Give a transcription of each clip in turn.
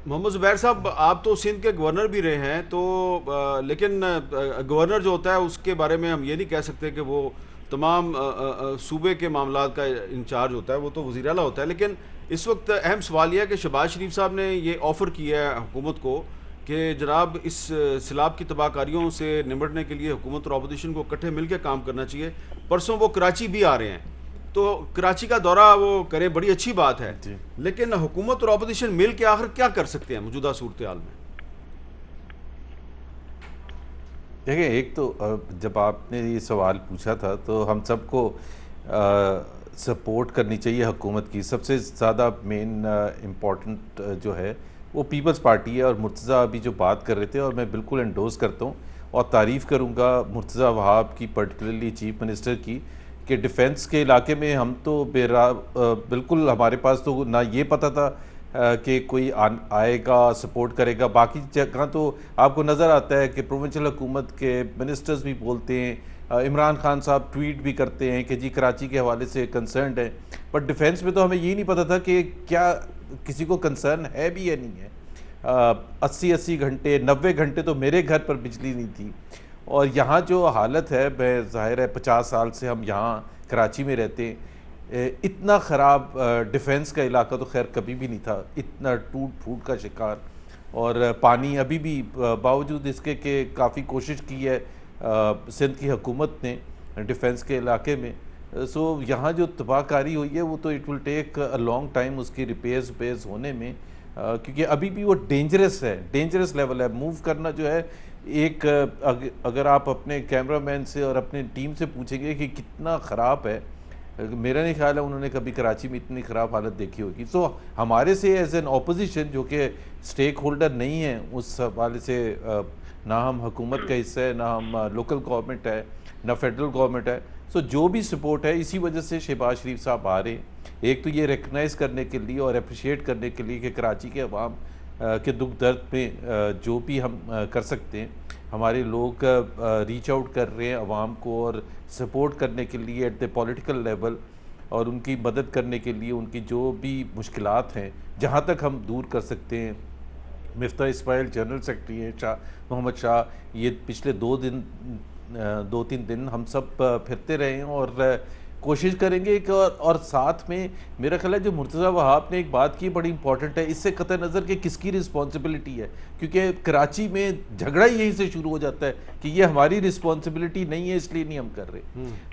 محمد زبیر صاحب، آپ تو سندھ کے گورنر بھی رہے ہیں، تو لیکن گورنر جو ہوتا ہے اس کے بارے میں ہم یہ نہیں کہہ سکتے کہ وہ تمام صوبے کے معاملات کا انچارج ہوتا ہے، وہ تو وزیر اعلیٰ ہوتا ہے. لیکن اس وقت اہم سوال یہ ہے کہ شہباز شریف صاحب نے یہ آفر کیا ہے حکومت کو کہ جناب اس سیلاب کی تباہ کاریوں سے نمٹنے کے لیے حکومت اور اپوزیشن کو اکٹھے مل کے کام کرنا چاہیے. پرسوں وہ کراچی بھی آ رہے ہیں، تو کراچی کا دورہ وہ کریں، بڑی اچھی بات ہے. جی لیکن حکومت اور اپوزیشن مل کے آخر کیا کر سکتے ہیں موجودہ صورتحال میں؟ دیکھیں، ایک تو جب آپ نے یہ سوال پوچھا تھا تو ہم سب کو سپورٹ کرنی چاہیے حکومت کی. سب سے زیادہ مین امپورٹنٹ جو ہے وہ پیپلز پارٹی ہے، اور مرتضیٰ ابھی جو بات کر رہے تھے اور میں بالکل انڈوز کرتا ہوں اور تعریف کروں گا مرتضیٰ وہاب کی، پرٹیکولرلی چیف منسٹر کی، کہ ڈیفنس کے علاقے میں ہم تو بالکل ہمارے پاس تو نہ یہ پتہ تھا کہ کوئی آئے گا سپورٹ کرے گا. باقی جگہ تو آپ کو نظر آتا ہے کہ پروونشل حکومت کے منسٹرز بھی بولتے ہیں، عمران خان صاحب ٹویٹ بھی کرتے ہیں کہ جی کراچی کے حوالے سے کنسرنڈ ہیں. بٹ ڈیفنس میں تو ہمیں یہ نہیں پتہ تھا کہ کیا کسی کو کنسرن ہے بھی یا نہیں ہے. 80 گھنٹے 90 گھنٹے تو میرے گھر پر بجلی نہیں تھی. اور یہاں جو حالت ہے، ظاہر ہے 50 سال سے ہم یہاں کراچی میں رہتے ہیں، اتنا خراب ڈیفنس کا علاقہ تو خیر کبھی بھی نہیں تھا، اتنا ٹوٹ پھوٹ کا شکار. اور پانی ابھی بھی باوجود اس کے کہ کافی کوشش کی ہے سندھ کی حکومت نے ڈیفنس کے علاقے میں، سو یہاں جو تباہ کاری ہوئی ہے وہ تو it will take a long time اس کی ریپیئرز ہونے میں، کیونکہ ابھی بھی وہ ڈینجرس ہے، ڈینجرس لیول ہے. موو کرنا جو ہے ایک اگر آپ اپنے کیمرہ مین سے اور اپنے ٹیم سے پوچھیں گے کہ کتنا خراب ہے، میرا نہیں خیال ہے انہوں نے کبھی کراچی میں اتنی خراب حالت دیکھی ہوگی. سو ہمارے سے ایز این اپوزیشن جو کہ سٹیک ہولڈر نہیں ہیں اس حوالے سے، نہ ہم حکومت کا حصہ ہے، نہ ہم لوکل گورنمنٹ ہے، نہ فیڈرل گورنمنٹ ہے، سو جو بھی سپورٹ ہے اسی وجہ سے شہباز شریف صاحب آ رہے ہیں. ایک تو یہ ریکگنائز کرنے کے لیے اور اپریشیٹ کرنے کے لیے کہ کراچی کے عوام کے دکھ درد میں جو بھی ہم کر سکتے ہیں، ہمارے لوگ ریچ آؤٹ کر رہے ہیں عوام کو اور سپورٹ کرنے کے لیے ایٹ دا پولیٹیکل لیول، اور ان کی مدد کرنے کے لیے ان کی جو بھی مشکلات ہیں جہاں تک ہم دور کر سکتے ہیں. مفتاح اسماعیل جنرل سیکرٹری ہیں، شاہ محمد شاہ، یہ پچھلے 2-3 دن ہم سب پھرتے رہے ہیں اور کوشش کریں گے کہ اور ساتھ میں میرا خیال ہے جو مرتضیٰ وہاب نے ایک بات کی بڑی امپورٹنٹ ہے، اس سے قطع نظر کہ کس کی رسپانسبلٹی ہے، کیونکہ کراچی میں جھگڑا ہی یہیں سے شروع ہو جاتا ہے کہ یہ ہماری رسپانسبلٹی نہیں ہے اس لیے نہیں ہم کر رہے.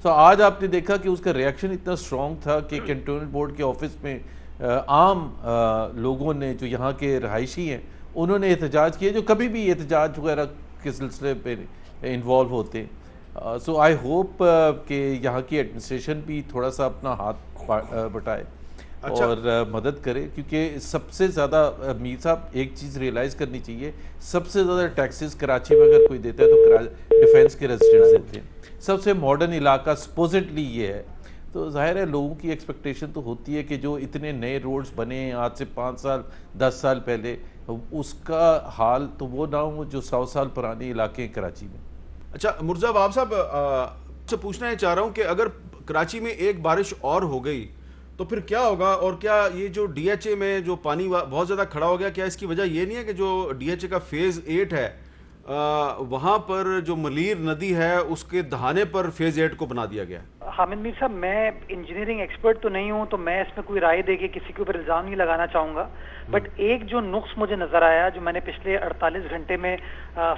تو آج آپ نے دیکھا کہ اس کا ریاکشن اتنا سٹرونگ تھا کہ کینٹونمنٹ بورڈ کے آفس میں عام لوگوں نے جو یہاں کے رہائشی ہیں انہوں نے احتجاج کیا، جو کبھی بھی احتجاج وغیرہ کے سلسلے پہ انوالو ہوتے ہیں. سو آئی ہوپ کہ یہاں کی ایڈمنسٹریشن بھی تھوڑا سا اپنا ہاتھ بٹائے اچھا، اور مدد کرے، کیونکہ سب سے زیادہ میر صاحب ایک چیز ریئلائز کرنی چاہیے، سب سے زیادہ ٹیکسز کراچی میں اگر کوئی دیتا ہے تو ڈیفنس کے ریزیڈنٹس دیتے ہیں. سب سے ماڈرن علاقہ سپوزٹلی یہ ہے، تو ظاہر ہے لوگوں کی ایکسپیکٹیشن تو ہوتی ہے کہ جو اتنے نئے روڈز بنے ہیں آج سے 5 سال 10 سال پہلے، اس کا حال تو وہ نہ ہو جو 100 سال پرانے علاقے ہیں کراچی میں. اچھا مرزا وہاب صاحب، سے پوچھنا یہ چاہ رہا ہوں کہ اگر کراچی میں ایک بارش اور ہو گئی تو پھر کیا ہوگا؟ اور کیا یہ جو ڈی ایچ اے میں جو پانی بہت زیادہ کھڑا ہو گیا، کیا اس کی وجہ یہ نہیں ہے کہ جو ڈی ایچ اے کا فیز 8 ہے وہاں پر جو ملیر ندی ہے اس کے دہانے پر فیز 8 کو بنا دیا گیا؟ حامد میر صاحب، میں انجینئرنگ ایکسپرٹ تو نہیں ہوں تو میں اس میں کوئی رائے دے کے کسی کے اوپر الزام نہیں لگانا چاہوں گا، بٹ ایک جو نقص مجھے نظر آیا جو میں نے پچھلے 48 گھنٹے میں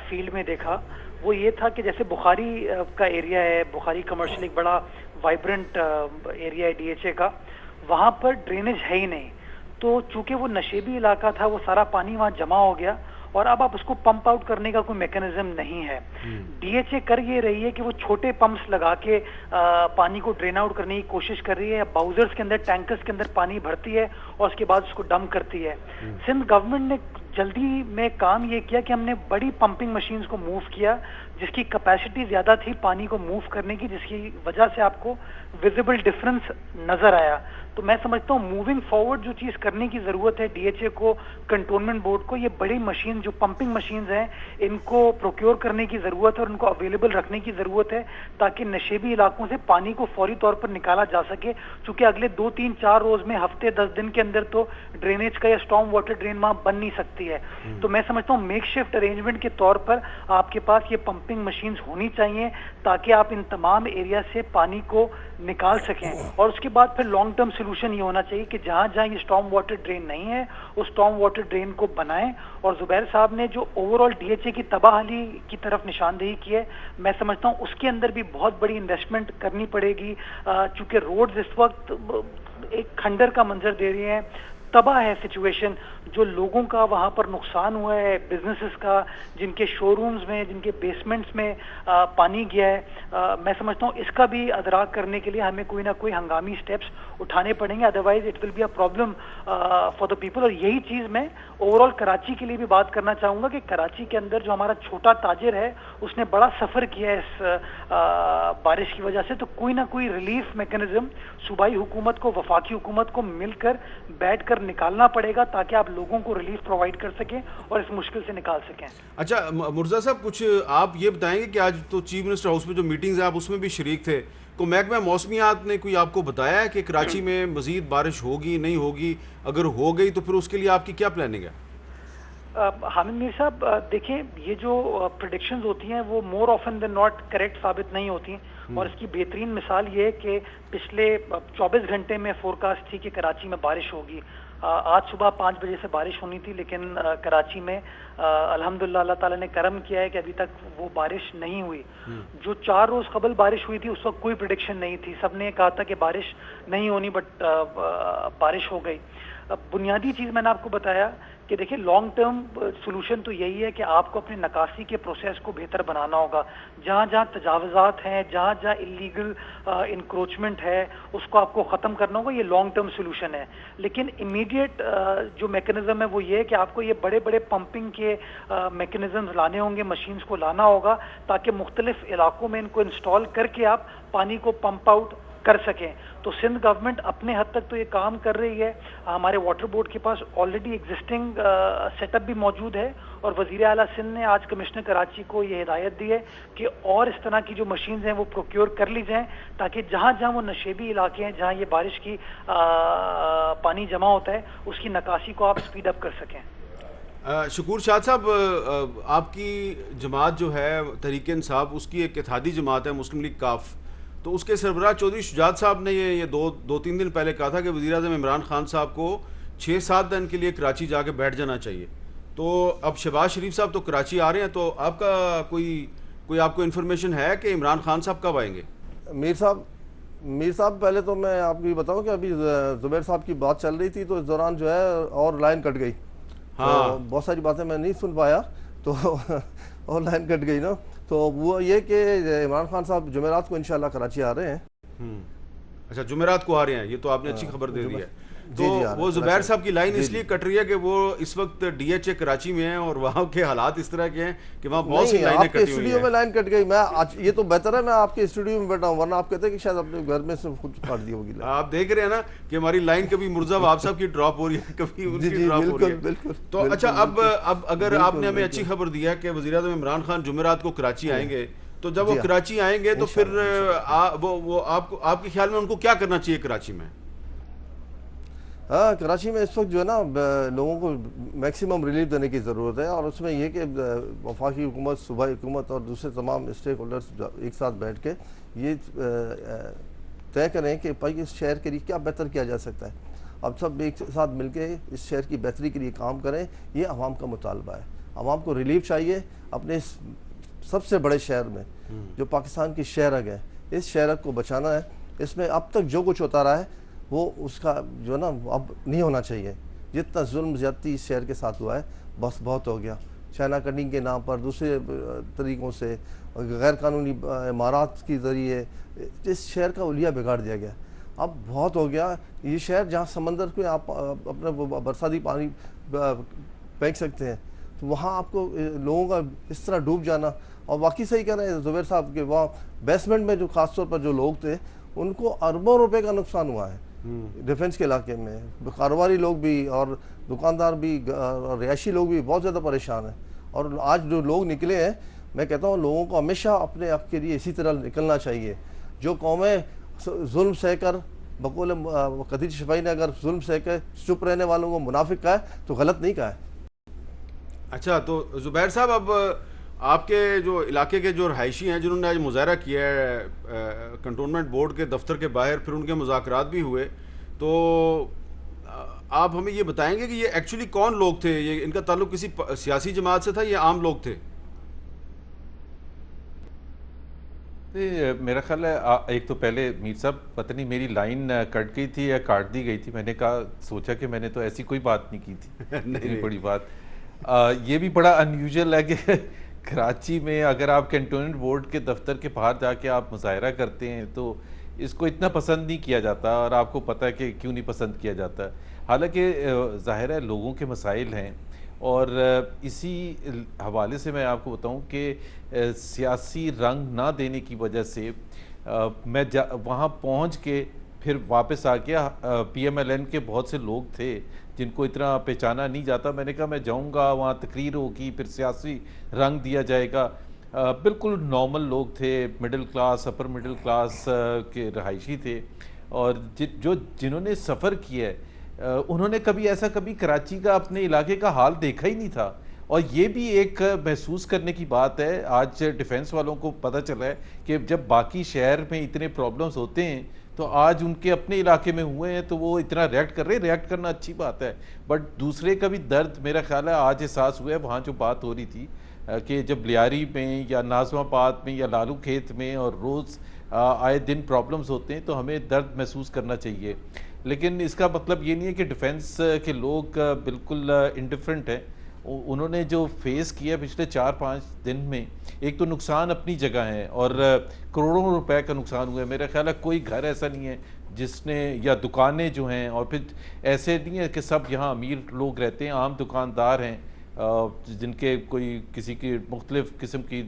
فیلڈ میں دیکھا، وہ یہ تھا کہ جیسے بخاری کا ایریا ہے، بخاری کمرشل ایک بڑا وائبرنٹ ایریا ہے ڈی ایچ اے کا، وہاں پر ڈرینیج ہے ہی نہیں. تو چونکہ وہ نشیبی علاقہ تھا، وہ سارا پانی وہاں جمع ہو گیا اور اب آپ اس کو پمپ آؤٹ کرنے کا کوئی میکانزم نہیں ہے. ڈی ایچ اے کر یہ رہی ہے کہ وہ چھوٹے پمپس لگا کے پانی کو ڈرین آؤٹ کرنے کی کوشش کر رہی ہے، باؤزرز کے اندر ٹینکرز کے اندر پانی بھرتی ہے اور اس کے بعد اس کو ڈمپ کرتی ہے. سندھ گورنمنٹ نے جلدی میں کام یہ کیا کہ ہم نے بڑی پمپنگ مشینز کو موو کیا جس کی کیپیسٹی زیادہ تھی پانی کو موو کرنے کی، جس کی وجہ سے آپ کو ویزیبل ڈفرنس نظر آیا. تو میں سمجھتا ہوں موونگ فارورڈ جو چیز کرنے کی ضرورت ہے ڈی ایچ اے کو، کنٹونمنٹ بورڈ کو، یہ بڑی مشین جو پمپنگ مشینز ہیں ان کو پروکیور کرنے کی ضرورت ہے اور ان کو اویلیبل رکھنے کی ضرورت ہے تاکہ نشیبی علاقوں سے پانی کو فوری طور پر نکالا جا سکے. چونکہ اگلے 2-3-4 روز میں، ہفتے 10 دن کے اندر تو ڈرینیج کا یا اسٹارم واٹر ڈرین وہاں بن نہیں سکتی ہے. تو میں سمجھتا ہوں میک شفٹ ارینجمنٹ کے طور پر آپ کے پاس یہ پمپنگ مشینز ہونی چاہیے تاکہ آپ ان تمام ایریا سے پانی کو نکال سکیں. اور اس کے بعد پھر لانگ ٹرم سولوشن یہ ہونا چاہیے کہ جہاں جہاں یہ اسٹارم واٹر ڈرین نہیں ہے اس اسٹارم واٹر ڈرین کو بنائیں. اور زبیر صاحب نے جو overall D H A کی تباہی کی طرف نشاندہی کی ہے، میں سمجھتا ہوں اس کے اندر بھی بہت بڑی انویسٹمنٹ کرنی پڑے گی. چونکہ روڈز اس وقت ایک کھنڈر کا منظر دے رہی ہیں، تباہ ہے سچویشن. جو لوگوں کا وہاں پر نقصان ہوا ہے، بزنسز کا، جن کے شو رومز میں، جن کے بیسمنٹس میں پانی گیا ہے، میں سمجھتا ہوں اس کا بھی ادراک کرنے کے لیے ہمیں کوئی نہ کوئی ہنگامی سٹیپس اٹھانے پڑیں گے، otherwise it will be a problem for the people. اور یہی چیز میں اوور آل کراچی کے لیے بھی بات کرنا چاہوں گا کہ کراچی کے اندر جو ہمارا چھوٹا تاجر ہے اس نے بڑا سفر کیا ہے اس بارش کی وجہ سے. تو کوئی نہ کوئی ریلیف میکنزم صوبائی حکومت کو، وفاقی حکومت کو مل کر بیٹھ کر نکالنا پڑے گا تاکہ آپ لوگوں کو ریلیف پرووائڈ کر سکیں اور اس مشکل سے نکال سکیں. اچھا مرزا صاحب، کچھ آپ یہ بتائیں گے کہ آج تو چیف منسٹر ہاؤس میں جو میٹنگز ہیں آپ اس میں بھی شریک تھے، کو محکمہ موسمیات نے کوئی آپ کو بتایا ہے کہ کراچی میں مزید بارش ہوگی نہیں ہوگی؟ اگر ہو گئی تو پھر اس کے لیے آپ کی کیا پلاننگ ہے؟ حامد میر صاحب دیکھیں، یہ جو پریڈکشنز ہوتی ہیں وہ more often than not correct ثابت نہیں ہوتی، اور اس کی بہترین مثال یہ ہے کہ پچھلے 24 گھنٹے میں فورکاسٹ تھی کہ کراچی میں بارش ہوگی. آج صبح 5 بجے سے بارش ہونی تھی، لیکن کراچی میں الحمدللہ اللہ تعالیٰ نے کرم کیا ہے کہ ابھی تک وہ بارش نہیں ہوئی. جو 4 روز قبل بارش ہوئی تھی اس وقت کوئی پریڈکشن نہیں تھی، سب نے کہا تھا کہ بارش نہیں ہونی، بٹ بارش ہو گئی. بنیادی چیز میں نے آپ کو بتایا کہ دیکھیں لانگ ٹرم سولوشن تو یہی ہے کہ آپ کو اپنے نکاسی کے پروسیس کو بہتر بنانا ہوگا. جہاں جہاں تجاوزات ہیں، جہاں جہاں اللیگل انکروچمنٹ ہے، اس کو آپ کو ختم کرنا ہوگا. یہ لانگ ٹرم سولوشن ہے. لیکن امیڈیٹ جو میکنزم ہے وہ یہ ہے کہ آپ کو یہ بڑے بڑے پمپنگ کے میکنزمز لانے ہوں گے، مشینز کو لانا ہوگا تاکہ مختلف علاقوں میں ان کو انسٹال کر کے آپ پانی کو پمپ آؤٹ کر سکیں. تو سندھ گورنمنٹ اپنے حد تک تو یہ کام کر رہی ہے. ہمارے واٹر بورڈ کے پاس آلریڈی ایگزسٹنگ سیٹ اپ بھی موجود ہے، اور وزیر اعلیٰ سندھ نے آج کمشنر کراچی کو یہ ہدایت دی ہے کہ اور اس طرح کی جو مشینز ہیں وہ پروکیور کر لی جائیں تاکہ جہاں جہاں وہ نشیبی علاقے ہیں، جہاں یہ بارش کی پانی جمع ہوتا ہے، اس کی نکاسی کو آپ سپیڈ اپ کر سکیں. شکور شاد صاحب، آپ کی جماعت جو ہے تحریک انصاف، اس کی ایک اتحادی جماعت ہے مسلم لیگ کاف، تو اس کے سربراہ چودھری شجاعت صاحب نے یہ 2-3 دن پہلے کہا تھا کہ وزیر اعظم عمران خان صاحب کو 6-7 دن کے لیے کراچی جا کے بیٹھ جانا چاہیے. تو اب شہباز شریف صاحب تو کراچی آ رہے ہیں، تو آپ کا کوئی آپ کو انفارمیشن ہے کہ عمران خان صاحب کب آئیں گے؟ میر صاحب پہلے تو میں آپ کو یہ بتاؤں کہ ابھی زبیر صاحب کی بات چل رہی تھی تو اس دوران جو ہے اور لائن کٹ گئی. ہاں، بہت ساری باتیں میں نہیں سن پایا تو اور لائن کٹ گئی نا. تو وہ یہ کہ عمران خان صاحب جمعرات کو انشاءاللہ کراچی آ رہے ہیں. اچھا، جمعرات کو آ رہے ہیں، یہ تو آپ نے اچھی خبر دے دی ہے. تو جی وہ زبیر صاحب کی لائن اس لیے کٹ رہی ہے کہ وہ اس وقت ڈی ایچ اے کراچی میں ہیں اور وہاں کے حالات اس طرح کے ہیں کہ وہاں بہت سی لائنیں کٹی ہوئی ہیں. آپ کے اسٹوڈیو میں لائن کٹ گئی. میں یہ تو بہتر ہے میں آپ کے اسٹوڈیو میں بیٹھا ہوں، ورنہ آپ کہتے ہیں کہ شاید اپنے گھر میں سے خود کاٹ دی ہوگی. آپ دیکھ رہے ہیں نا کہ ہماری لائن کبھی مرزا وہاب صاحب کی ڈراپ ہو رہی ہے، کبھی ان کی ڈراپ ہو رہی ہے. تو اچھا، اب اگر آپ نے ہمیں اچھی خبر دیا کہ وزیر اعظم عمران خان جمعرات کو کراچی آئیں گے، تو جب وہ کراچی آئیں گے تو پھر وہ آپ کے خیال میں ان کو کیا کرنا چاہیے کراچی میں؟ ہاں، کراچی میں اس وقت جو ہے نا لوگوں کو میکسیمم ریلیف دینے کی ضرورت ہے، اور اس میں یہ کہ وفاقی حکومت، صوبائی حکومت اور دوسرے تمام اسٹیک ہولڈرز ایک ساتھ بیٹھ کے یہ طے کریں کہ بھائی اس شہر کے لیے کیا بہتر کیا جا سکتا ہے. اب سب ایک ساتھ مل کے اس شہر کی بہتری کے لیے کام کریں. یہ عوام کا مطالبہ ہے. عوام کو ریلیف چاہیے اپنے اس سب سے بڑے شہر میں جو پاکستان کی شہرک ہے. اس شہرک کو بچانا ہے. اس میں اب تک جو کچھ ہوتا رہا ہے وہ اس کا جو ہے نا اب نہیں ہونا چاہیے. جتنا ظلم زیادتی اس شہر کے ساتھ ہوا ہے بس بہت ہو گیا. چائنا کٹنگ کے نام پر دوسرے طریقوں سے غیر قانونی عمارات کے ذریعے اس شہر کا حلیہ بگاڑ دیا گیا. اب بہت ہو گیا. یہ شہر جہاں سمندر کو آپ اپنا برساتی پانی پھینک سکتے ہیں تو وہاں آپ کو لوگوں کا اس طرح ڈوب جانا. اور واقعی صحیح کہہ رہے ہیں زبیر صاحب کہ وہاں بیسمنٹ میں جو خاص طور پر جو لوگ تھے ان کو اربوں روپے کا نقصان ہوا ہے ڈیفنس کے علاقے میں. کاروباری لوگ بھی اور دکاندار بھی اور رہائشی لوگ بھی بہت زیادہ پریشان ہیں. اور آج جو لوگ نکلے ہیں میں کہتا ہوں لوگوں کو ہمیشہ اپنے آپ کے لیے اسی طرح نکلنا چاہیے. جو قومیں ظلم سہ کر بقول قدیر شفائی نے اگر ظلم سہ کے چپ رہنے والوں کو منافق کہا ہے تو غلط نہیں کہا ہے. اچھا تو زبیر صاحب اب آپ کے جو علاقے کے جو رہائشی ہیں جنہوں نے آج مظاہرہ کیا ہے کنٹونمنٹ بورڈ کے دفتر کے باہر, پھر ان کے مذاکرات بھی ہوئے, تو آپ ہمیں یہ بتائیں گے کہ یہ ایکچولی کون لوگ تھے؟ یہ ان کا تعلق کسی سیاسی جماعت سے تھا یا عام لوگ تھے؟ میرا خیال ہے ایک تو پہلے میر صاحب پتہ نہیں میری لائن کٹ گئی تھی یا کاٹ دی گئی تھی, میں نے کہا سوچا کہ میں نے تو ایسی کوئی بات نہیں کی تھی. اتنی بڑی بات. یہ بھی بڑا انیوژل ہے کہ کراچی میں اگر آپ کنٹونمنٹ بورڈ کے دفتر کے باہر جا کے آپ مظاہرہ کرتے ہیں تو اس کو اتنا پسند نہیں کیا جاتا, اور آپ کو پتہ ہے کہ کیوں نہیں پسند کیا جاتا. حالانکہ ظاہر ہے لوگوں کے مسائل ہیں, اور اسی حوالے سے میں آپ کو بتاؤں کہ سیاسی رنگ نہ دینے کی وجہ سے میں وہاں پہنچ کے پھر واپس آ گیا. پی ایم ایل این کے بہت سے لوگ تھے جن کو اتنا پہچانا نہیں جاتا. میں نے کہا میں جاؤں گا, وہاں تقریر ہوگی, پھر سیاسی رنگ دیا جائے گا. بالکل نارمل لوگ تھے, middle class upper middle class کے رہائشی تھے, اور جنہوں نے سفر کیا ہے انہوں نے کبھی ایسا کبھی کراچی کا اپنے علاقے کا حال دیکھا ہی نہیں تھا. اور یہ بھی ایک محسوس کرنے کی بات ہے. آج ڈیفنس والوں کو پتہ چلا ہے کہ جب باقی شہر میں اتنے پرابلمز ہوتے ہیں تو آج ان کے اپنے علاقے میں ہوئے ہیں تو وہ اتنا ریئیکٹ کر رہے ہیں. ریئیکٹ کرنا اچھی بات ہے, بٹ دوسرے کا بھی درد میرا خیال ہے آج احساس ہوا ہے. وہاں جو بات ہو رہی تھی کہ جب لیاری میں یا ناظم آباد میں یا لالو کھیت میں اور روز آئے دن پرابلمز ہوتے ہیں تو ہمیں درد محسوس کرنا چاہیے. لیکن اس کا مطلب یہ نہیں ہے کہ ڈیفنس کے لوگ بالکل انڈیفرنٹ ہیں. انہوں نے جو فیس کیا پچھلے 4-5 دن میں, ایک تو نقصان اپنی جگہ ہے اور کروڑوں روپے کا نقصان ہوا ہے. میرا خیال ہے کوئی گھر ایسا نہیں ہے جس نے, یا دکانیں جو ہیں, اور پھر ایسے نہیں ہے کہ سب یہاں امیر لوگ رہتے ہیں, عام دکاندار ہیں جن کے کوئی کسی کی مختلف قسم کی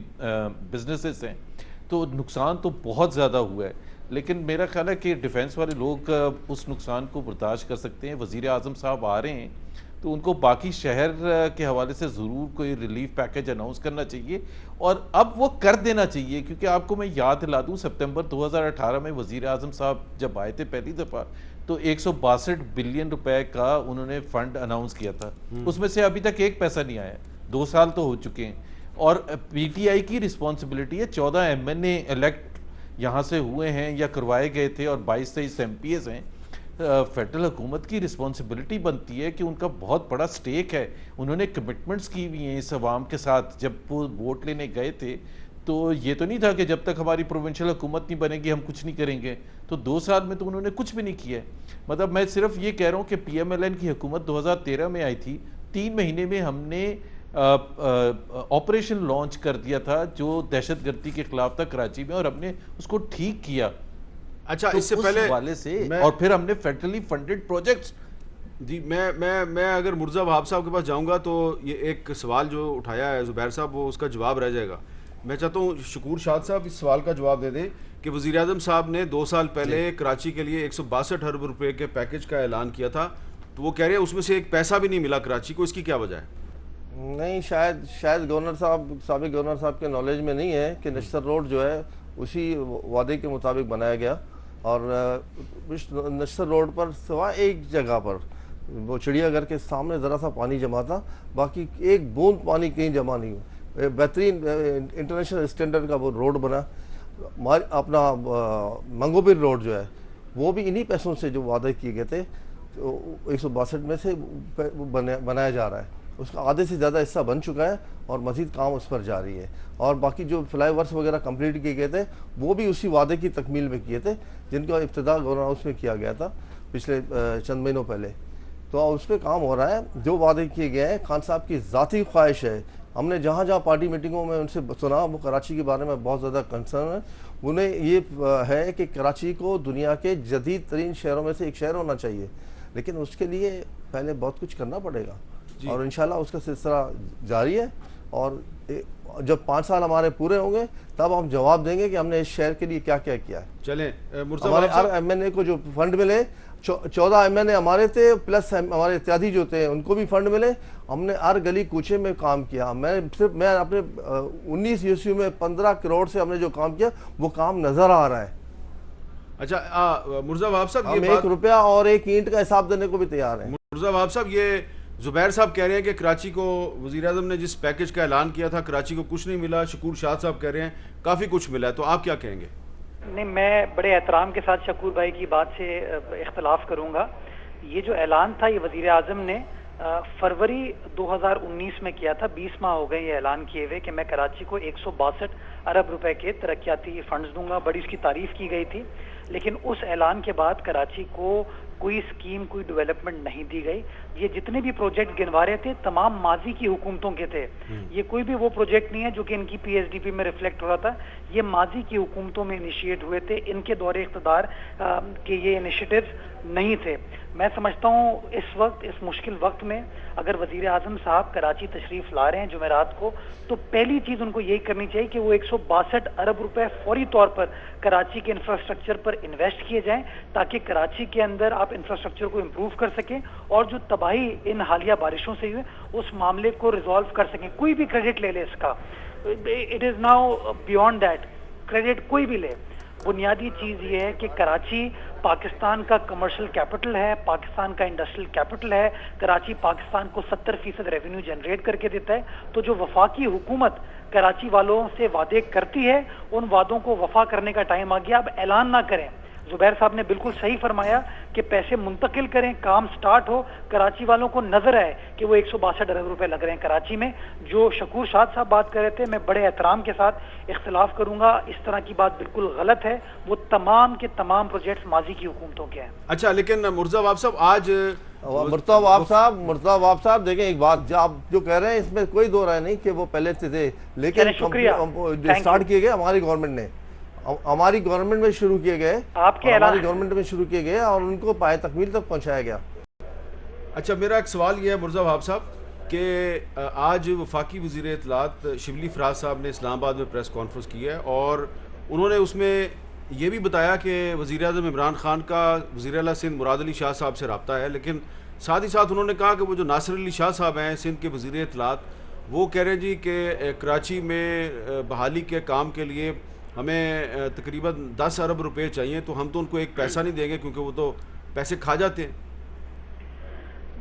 بزنسز ہیں, تو نقصان تو بہت زیادہ ہوا ہے. لیکن میرا خیال ہے کہ ڈیفنس والے لوگ اس نقصان کو برداشت کر سکتے ہیں. وزیر اعظم صاحب آ رہے ہیں تو ان کو باقی شہر کے حوالے سے ضرور کوئی ریلیف پیکج اناؤنس کرنا چاہیے, اور اب وہ کر دینا چاہیے. کیونکہ آپ کو میں یاد دلا دوں سپتمبر 2018 میں وزیر اعظم صاحب جب آئے تھے پہلی دفعہ تو 162 بلین روپے کا انہوں نے فنڈ اناؤنس کیا تھا. اس میں سے ابھی تک ایک پیسہ نہیں آیا, 2 سال تو ہو چکے ہیں. اور پی ٹی آئی کی رسپانسبلٹی ہے, 14 ایم این اے الیکٹ یہاں سے ہوئے ہیں یا کروائے گئے تھے, اور 22-23 ایم پی ایز ہیں. فیڈرل حکومت کی رسپانسبلٹی بنتی ہے کہ ان کا بہت بڑا سٹیک ہے. انہوں نے کمٹمنٹس کی ہوئی ہیں اس عوام کے ساتھ. جب وہ ووٹ لینے گئے تھے تو یہ تو نہیں تھا کہ جب تک ہماری پروونشل حکومت نہیں بنے گی ہم کچھ نہیں کریں گے. تو 2 سال میں تو انہوں نے کچھ بھی نہیں کیا ہے. مطلب میں صرف یہ کہہ رہا ہوں کہ پی ایم ایل این کی حکومت 2013 میں آئی تھی, 3 مہینے میں ہم نے آپریشن لانچ کر دیا تھا جو دہشت گردی کے خلاف تھا کراچی میں, اور ہم نے اس کو ٹھیک کیا. اچھا اس سے پہلے حوالے سے اور پھر ہم نے فیڈرلی فنڈڈ پروجیکٹس. جی میں اگر مرزا وہاب صاحب کے پاس جاؤں گا تو یہ ایک سوال جو اٹھایا ہے زبیر صاحب وہ اس کا جواب رہ جائے گا. میں چاہتا ہوں شکور شاد صاحب اس سوال کا جواب دے دیں کہ وزیر اعظم صاحب نے 2 سال پہلے کراچی کے لیے 162 ارب روپے کے پیکج کا اعلان کیا تھا, تو وہ کہہ رہے ہیں اس میں سے ایک پیسہ بھی نہیں ملا کراچی کو. اس کی کیا وجہ ہے؟ نہیں, شاید گورنر صاحب, سابق گورنر صاحب کے نالج میں نہیں ہے کہ نشتر روڈ جو ہے اسی وعدے کے مطابق بنایا گیا, اور نشتر روڈ پر سوائے ایک جگہ پر وہ چڑیا گھر کے سامنے ذرا سا پانی جمع تھا, باقی ایک بوند پانی کہیں جمع نہیں ہوا. بہترین انٹرنیشنل اسٹینڈرڈ کا وہ روڈ بنا. اپنا منگوبر روڈ جو ہے وہ بھی انہی پیسوں سے جو وعدے کیے گئے تھے 162 میں سے بنایا جا رہا ہے. اس کا آدھے سے زیادہ حصہ بن چکا ہے اور مزید کام اس پر جاری ہے. اور باقی جو فلائی اوورس وغیرہ کمپلیٹ کیے گئے تھے وہ بھی اسی وعدے کی تکمیل میں کیے تھے جن کا ابتدا گورنر ہاؤس میں کیا گیا تھا پچھلے چند مہینوں پہلے. تو اس پہ کام ہو رہا ہے. جو وعدے کیے گئے ہیں خان صاحب کی ذاتی خواہش ہے. ہم نے جہاں جہاں پارٹی میٹنگوں میں ان سے سنا وہ کراچی کے بارے میں بہت زیادہ کنسرن ہے. انہیں یہ ہے کہ کراچی کو دنیا کے جدید ترین شہروں میں سے ایک شہر ہونا چاہیے, لیکن اس کے لیے پہلے بہت کچھ کرنا پڑے گا. اور انشاءاللہ اس کا سلسلہ جاری ہے، اور جب 5 سال ہمارے پورے ہوں گے تب ہم جواب دیں گے کہ ہم نے اس شہر کے لیے کیا کیا کیا ہے۔ چلیں مرزا ہمارے وہاب صاحب، ہر ایم این اے کو جو فنڈ ملے، 14 ایم این اے ہمارے تھے پلس ہمارے اتحادی جو تھے ان کو بھی فنڈ ملے، ہم نے ہر گلی کوچے میں کام کیا۔ میں اپنے 19 یو میں 15 کروڑ سے ہم نے جو کام کیا وہ کام نظر آ رہا ہے۔ اچھا مرزا وہاب صاحب ہم یہ 1 روپیہ اور 1 اینٹ کا حساب دینے کو بھی تیار ہیں۔ مرزا وہاب صاحب، یہ زبیر صاحب کہہ رہے ہیں کہ کراچی کو وزیر اعظم نے جس پیکج کا اعلان کیا تھا کراچی کو کچھ نہیں ملا، شکور شاہ صاحب کہہ رہے ہیں کافی کچھ ملا ہے، تو آپ کیا کہیں گے؟ نہیں، میں بڑے احترام کے ساتھ شکور بھائی کی بات سے اختلاف کروں گا۔ یہ جو اعلان تھا یہ وزیر اعظم نے فروری 2019 میں کیا تھا، 20 ماہ ہو گئے یہ اعلان کیے ہوئے کہ میں کراچی کو 162 ارب روپے کے ترقیاتی فنڈز دوں گا، بڑی اس کی تعریف کی گئی تھی، لیکن اس اعلان کے بعد کراچی کو کوئی اسکیم، کوئی ڈیولپمنٹ نہیں دی گئی۔ یہ جتنے بھی پروجیکٹ گنوا رہے تھے تمام ماضی کی حکومتوں کے تھے، یہ کوئی بھی وہ پروجیکٹ نہیں ہے جو کہ ان کی پی ایس ڈی پی میں ریفلیکٹ ہو رہا تھا، یہ ماضی کی حکومتوں میں انیشیٹ ہوئے تھے، ان کے دور اقتدار کے یہ انیشیٹیوز نہیں تھے۔ میں سمجھتا ہوں اس وقت، اس مشکل وقت میں اگر وزیر اعظم صاحب کراچی تشریف لا رہے ہیں جمعرات کو، تو پہلی چیز ان کو یہی کرنی چاہیے کہ وہ 162 ارب روپے فوری طور پر کراچی کے انفراسٹرکچر پر انویسٹ کیے جائیں، تاکہ کراچی کے اندر آپ انفراسٹرکچر کو امپروو کر سکیں اور جو تباہی ان حالیہ بارشوں سے ہوئی اس معاملے کو ریزالو کر سکیں۔ کوئی بھی کریڈٹ لے لے اس کا، it is now beyond that, credit کوئی بھی لے۔ بنیادی چیز یہ ہے کہ کراچی پاکستان کا کمرشل کیپٹل ہے، پاکستان کا انڈسٹریل کیپٹل ہے، کراچی پاکستان کو 70% ریونیو جنریٹ کر کے دیتا ہے، تو جو وفاقی حکومت کراچی والوں سے وعدے کرتی ہے ان وعدوں کو وفا کرنے کا ٹائم آ گیا۔ اب اعلان نہ کریں، زبیر صاحب نے بالکل صحیح فرمایا کہ پیسے منتقل کریں، کام سٹارٹ ہو، کراچی والوں کو نظر آئے کہ وہ 162 ارب روپے لگ رہے ہیں کراچی میں۔ جو شکور شاہ صاحب بات کر رہے تھے، میں بڑے احترام کے ساتھ اختلاف کروں گا، اس طرح کی بات بالکل غلط ہے، وہ تمام کے تمام پروجیکٹس ماضی کی حکومتوں کے ہیں۔ اچھا، لیکن مرزا وہاب صاحب آج مرزا وہاب صاحب دیکھیں ایک بات، آپ جو کہہ رہے ہیں اس میں کوئی دو رائے نہیں کہ وہ پہلے سے تھے، لیکن اسٹارٹ کیے گئے ہماری گورنمنٹ نے، ہماری گورنمنٹ میں شروع کیے گئے، ہماری گورنمنٹ میں شروع کیے گئے اور ان کو پائے تکمیل تک پہنچایا گیا۔ اچھا، میرا ایک سوال یہ ہے مرزا وہاب صاحب کہ آج وفاقی وزیر اطلاعات شبلی فراز صاحب نے اسلام آباد میں پریس کانفرنس کی ہے اور انہوں نے اس میں یہ بھی بتایا کہ وزیر اعظم عمران خان کا وزیر اعلیٰ سندھ مراد علی شاہ صاحب سے رابطہ ہے، لیکن ساتھ ہی ساتھ انہوں نے کہا کہ وہ جو ناصر علی شاہ صاحب ہیں سندھ کے وزیر اطلاعات، وہ کہہ رہے ہیں جی کہ کراچی میں بحالی کے کام کے لیے ہمیں تقریباً 10 ارب روپے چاہیے، تو ہم تو ان کو ایک پیسہ نہیں دیں گے کیونکہ وہ تو پیسے کھا جاتے ہیں۔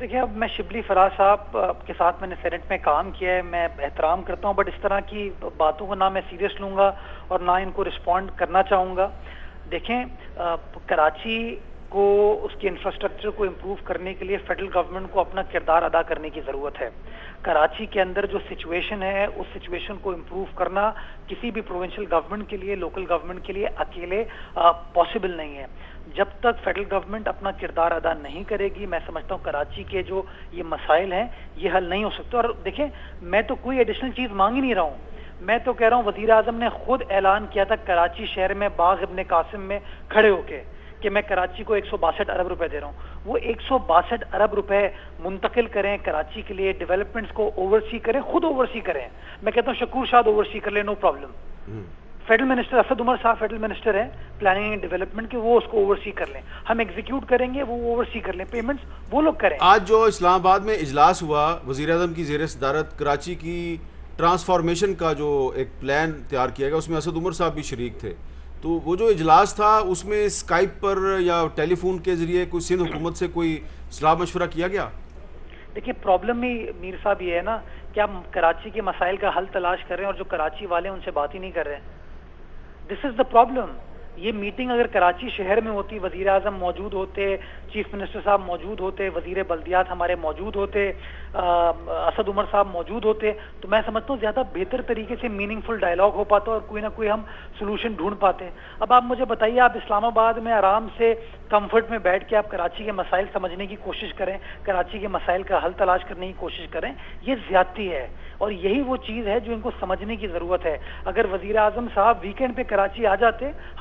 دیکھیں، اب میں شبلی فراز صاحب کے ساتھ میں نے سینٹ میں کام کیا ہے، میں احترام کرتا ہوں، بٹ اس طرح کی باتوں کو نہ میں سیریس لوں گا اور نہ ان کو رسپونڈ کرنا چاہوں گا۔ دیکھیں، کراچی کو اس کے انفراسٹرکچر کو امپروو کرنے کے لیے فیڈرل گورنمنٹ کو اپنا کردار ادا کرنے کی ضرورت ہے۔ کراچی کے اندر جو سچویشن ہے اس سچویشن کو امپروو کرنا کسی بھی پروونشل گورنمنٹ کے لیے، لوکل گورنمنٹ کے لیے اکیلے پاسبل نہیں ہے۔ جب تک فیڈرل گورنمنٹ اپنا کردار ادا نہیں کرے گی، میں سمجھتا ہوں کراچی کے جو یہ مسائل ہیں یہ حل نہیں ہو سکتے۔ اور دیکھیں، میں تو کوئی ایڈیشنل چیز مانگ ہی نہیں رہا ہوں، میں تو کہہ رہا ہوں وزیر اعظم نے خود اعلان کیا تھا کراچی شہر میں باغ ابن قاسم میں کھڑے ہو کے کہ میں کراچی کو 162 ارب روپے دے رہا ہوں۔ وہ 162 ارب روپے منتقل کریں کراچی کے لیے، ڈیولپمنٹس کو اوورسی کریں، خود اوورسی کریں۔ میں کہتا ہوں شکور شاہ اوورسی کر لیں، no problem. Federal minister Asad Umar صاحب فیڈرل منسٹر ہے پلاننگ اینڈ ڈیولپمنٹ کے، وہ اس کو اوورسی کر لیں، ہم ایگزیکیوٹ کریں گے، وہ اوورسی کر لیں، پیمنٹس وہ لوگ کریں۔ آج جو اسلام آباد میں اجلاس ہوا وزیر اعظم کی زیر صدارت، کراچی کی ٹرانسفارمیشن کا جو ایک پلان تیار کیا گیا، اس میں اسد عمر صاحب بھی شریک تھے، تو وہ جو اجلاس تھا اس میں اسکائپ پر یا ٹیلی فون کے ذریعے کوئی سندھ حکومت سے کوئی صلاح مشورہ کیا گیا؟ دیکھیے، پرابلم ہی میر صاحب یہ ہے نا کہ آپ کراچی کے مسائل کا حل تلاش کر رہے ہیں اور جو کراچی والے ہیں ان سے بات ہی نہیں کر رہے ہیں۔ دس از دا پرابلم۔ یہ میٹنگ اگر کراچی شہر میں ہوتی، وزیر اعظم موجود ہوتے، چیف منسٹر صاحب موجود ہوتے، وزیر بلدیات ہمارے موجود ہوتے، اسد عمر صاحب موجود ہوتے، تو میں سمجھتا ہوں زیادہ بہتر طریقے سے میننگ فل ڈائلاگ ہو پاتا اور کوئی نہ کوئی ہم سولوشن ڈھونڈ پاتے۔ اب آپ مجھے بتائیے، آپ اسلام آباد میں آرام سے کمفرٹ میں بیٹھ کے آپ کراچی کے مسائل سمجھنے کی کوشش کریں، کراچی کے مسائل کا حل تلاش کرنے کی کوشش کریں، یہ زیادتی ہے اور یہی وہ چیز ہے جو ان کو سمجھنے کی ضرورت ہے۔ اگر وزیر اعظم صاحب ویکینڈ پہ کراچی آ جاتے،